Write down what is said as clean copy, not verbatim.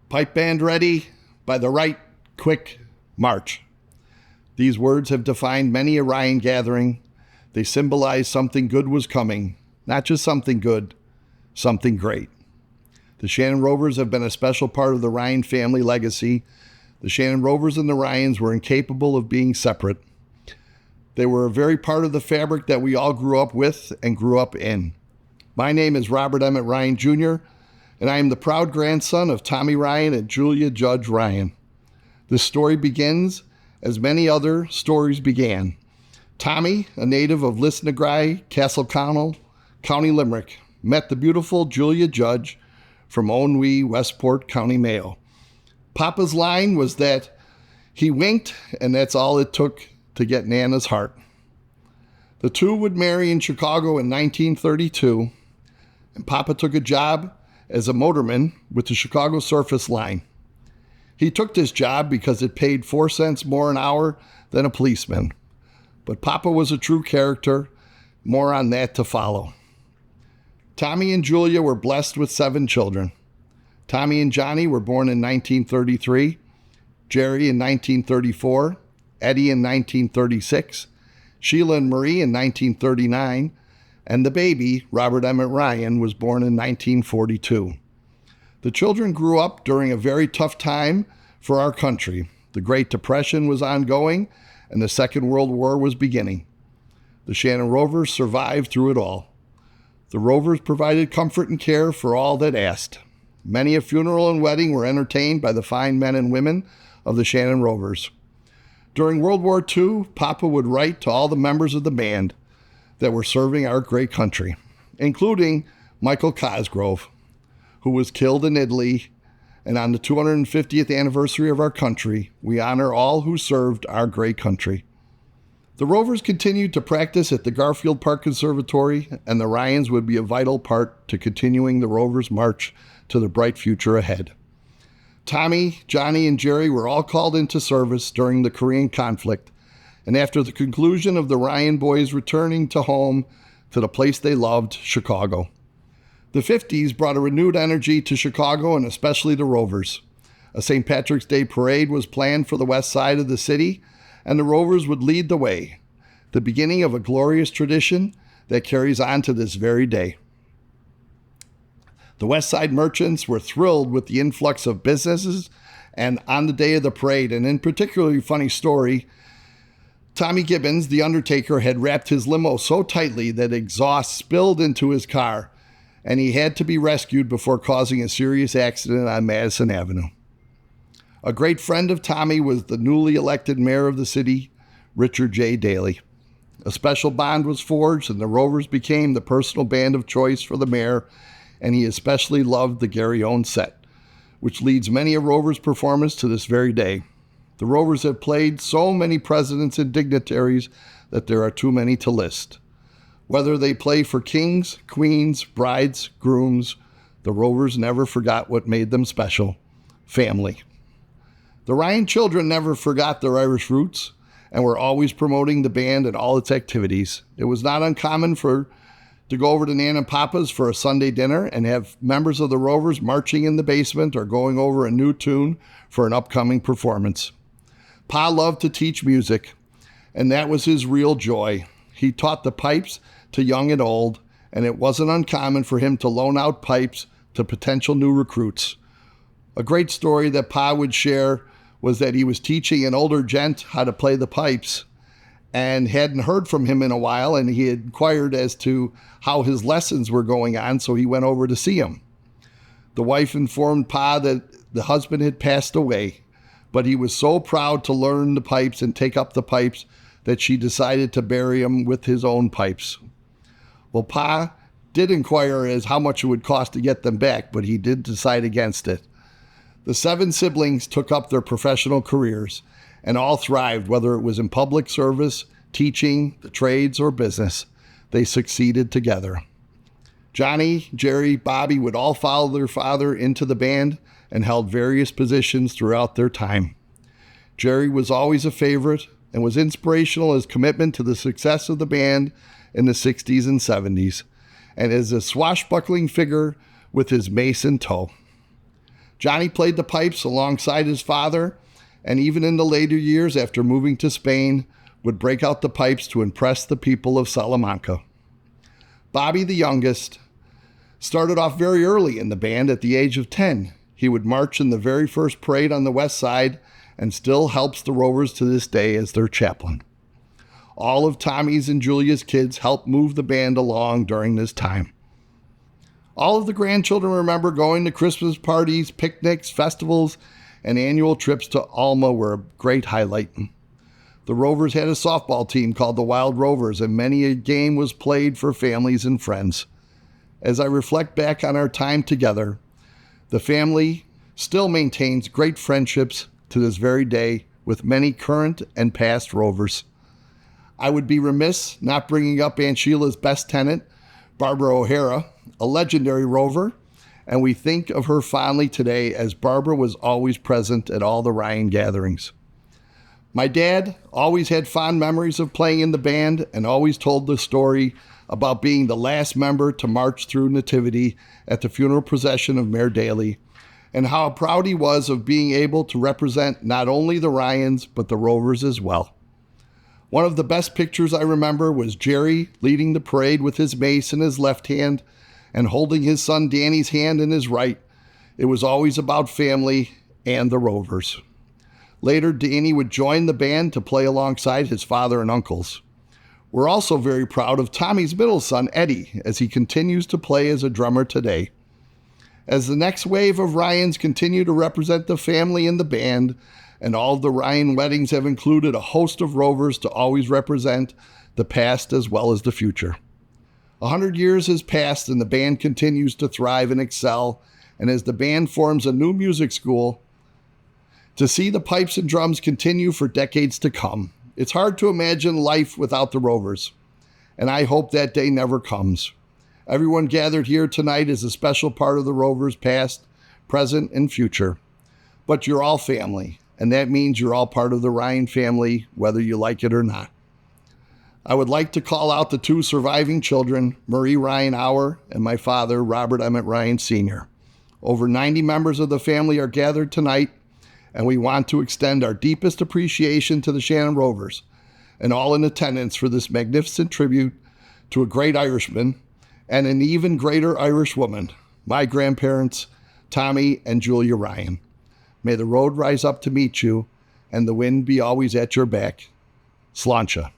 Pipe band ready, by the right, quick, march. These words have defined many a Ryan gathering. They symbolize something good was coming, not just something good, something great. The Shannon Rovers have been a special part of the Ryan family legacy. The Shannon Rovers and the Ryans were incapable of being separate. They were a very part of the fabric that we all grew up with and grew up in. My name is Robert Emmett Ryan Jr., and I am the proud grandson of Tommy Ryan and Julia Judge Ryan. This story begins as many other stories began. Tommy, a native of Lisnagrey, Castleconnell, County Limerick, met the beautiful Julia Judge from Onwee, Westport, County Mayo. Papa's line was that he winked, and that's all it took to get Nana's heart. The two would marry in Chicago in 1932, and Papa took a job as a motorman with the Chicago Surface Line. He took this job because it paid 4 cents more an hour than a policeman. But Papa was a true character. More on that to follow. Tommy and Julia were blessed with 7 children. Tommy and Johnny were born in 1933, Jerry in 1934, Eddie in 1936, Sheila and Marie in 1939, and the baby, Robert Emmett Ryan, was born in 1942. The children grew up during a very tough time for our country. The Great Depression was ongoing, and the Second World War was beginning. The Shannon Rovers survived through it all. The Rovers provided comfort and care for all that asked. Many a funeral and wedding were entertained by the fine men and women of the Shannon Rovers. During World War II, Papa would write to all the members of the band that were serving our great country, including Michael Cosgrove, who was killed in Italy. And on the 250th anniversary of our country, we honor all who served our great country. The Rovers continued to practice at the Garfield Park Conservatory, and the Ryans would be a vital part to continuing the Rovers' march to the bright future ahead. Tommy, Johnny, and Jerry were all called into service during the Korean conflict, and after the conclusion of the Ryan boys returning to home to the place they loved, Chicago. The 50s brought a renewed energy to Chicago and especially the Rovers. A St. Patrick's Day parade was planned for the west side of the city, and the Rovers would lead the way, the beginning of a glorious tradition that carries on to this very day. The West Side merchants were thrilled with the influx of businesses and on the day of the parade, and in particularly funny story, Tommy Gibbons, the undertaker, had wrapped his limo so tightly that exhaust spilled into his car, and he had to be rescued before causing a serious accident on Madison Avenue. A great friend of Tommy was the newly elected mayor of the city, Richard J. Daley. A special bond was forged, and the Rovers became the personal band of choice for the mayor, and he especially loved the Gary Owen set, which leads many a Rovers performance to this very day. The Rovers have played so many presidents and dignitaries that there are too many to list. Whether they play for kings, queens, brides, grooms, the Rovers never forgot what made them special: family. The Ryan children never forgot their Irish roots and were always promoting the band and all its activities. It was not uncommon to go over to Nan and Papa's for a Sunday dinner and have members of the Rovers marching in the basement or going over a new tune for an upcoming performance. Pa loved to teach music, and that was his real joy. He taught the pipes to young and old, and it wasn't uncommon for him to loan out pipes to potential new recruits. A great story that Pa would share was that he was teaching an older gent how to play the pipes and hadn't heard from him in a while, and he had inquired as to how his lessons were going on, so he went over to see him. The wife informed Pa that the husband had passed away, but he was so proud to learn the pipes and take up the pipes that she decided to bury him with his own pipes. Well, Pa did inquire as how much it would cost to get them back, but he did decide against it. The 7 siblings took up their professional careers, and all thrived, whether it was in public service, teaching, the trades, or business. They succeeded together. Johnny, Jerry, Bobby would all follow their father into the band and held various positions throughout their time. Jerry was always a favorite and was inspirational in his commitment to the success of the band in the 60s and 70s, and as a swashbuckling figure with his mace in tow. Johnny played the pipes alongside his father, and even in the later years after moving to Spain, would break out the pipes to impress the people of Salamanca. Bobby, the youngest, started off very early in the band at the age of 10. He would march in the very first parade on the west side and still helps the Rovers to this day as their chaplain. All of Tommy's and Julia's kids helped move the band along during this time. All of the grandchildren remember going to Christmas parties, picnics, festivals, and annual trips to Alma were a great highlight. The Rovers had a softball team called the Wild Rovers, and many a game was played for families and friends. As I reflect back on our time together, the family still maintains great friendships to this very day with many current and past Rovers. I would be remiss not bringing up Aunt Sheila's best tenant, Barbara O'Hara, a legendary Rover, and we think of her fondly today as Barbara was always present at all the Ryan gatherings. My dad always had fond memories of playing in the band and always told the story about being the last member to march through Nativity at the funeral procession of Mayor Daley, and how proud he was of being able to represent not only the Ryans, but the Rovers as well. One of the best pictures I remember was Jerry leading the parade with his mace in his left hand and holding his son Danny's hand in his right. It was always about family and the Rovers. Later, Danny would join the band to play alongside his father and uncles. We're also very proud of Tommy's middle son, Eddie, as he continues to play as a drummer today. As the next wave of Ryans continue to represent the family in the band, and all of the Ryan weddings have included a host of Rovers to always represent the past as well as the future. 100 years has passed and the band continues to thrive and excel, and as the band forms a new music school, to see the pipes and drums continue for decades to come. It's hard to imagine life without the Rovers, and I hope that day never comes. Everyone gathered here tonight is a special part of the Rovers' past, present, and future. But you're all family, and that means you're all part of the Ryan family, whether you like it or not. I would like to call out the two surviving children, Marie Ryan Auer and my father, Robert Emmett Ryan Sr. Over 90 members of the family are gathered tonight, and we want to extend our deepest appreciation to the Shannon Rovers and all in attendance for this magnificent tribute to a great Irishman and an even greater Irish woman, my grandparents, Tommy and Julia Ryan. May the road rise up to meet you and the wind be always at your back. Sláinte.